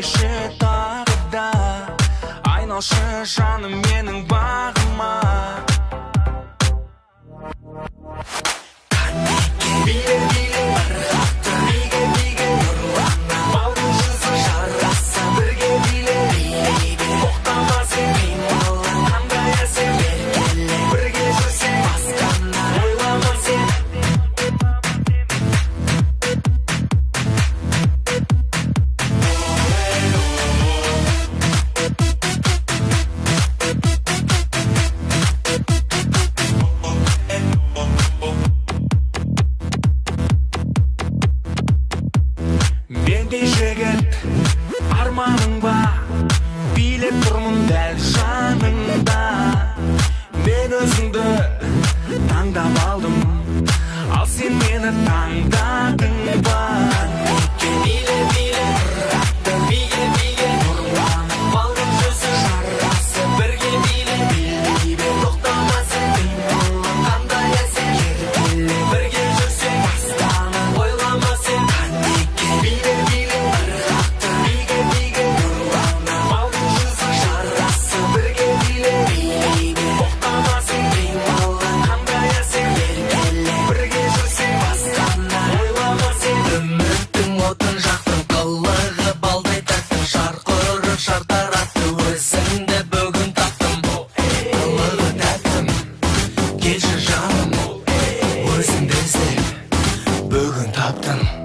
келші тағы да, айналшы жаным менің бағыма. Биле ырғақты, биге нұрлана, балдың жүзі жараса, бірге биле, тоқтама сен қимылың, қандай әсер бермелі, бірге жүрсең басқаны ойлама сен. Мендей жігіт арманың ба, билеп тұрмын дәл жаныңда. Мен өзіңді таңдап алдым, ал сен мені таңдадың ба. Биле ырғақты, биге нұрлана, балдың жүзі жарасы, бірге биле, тоқтама сен қимылың, қандай әсер бермелі, бірге жүрсең бастама ойлама сен. Биле ырғақты, биге нұрлана, балдың жүзі жарасы, бірге биле, тоқтама сен қимылың, қандай әсер бермелі, бірге жүрсең басқаны ойлама сен. Үміттің отын жақтың, қылығы балдай тәттің, шарқ ұрып шартаратты, өзіңді бүгін таптым. Қылығы тәттім, келші жаным, өзіңді іздеп бүгін таптым.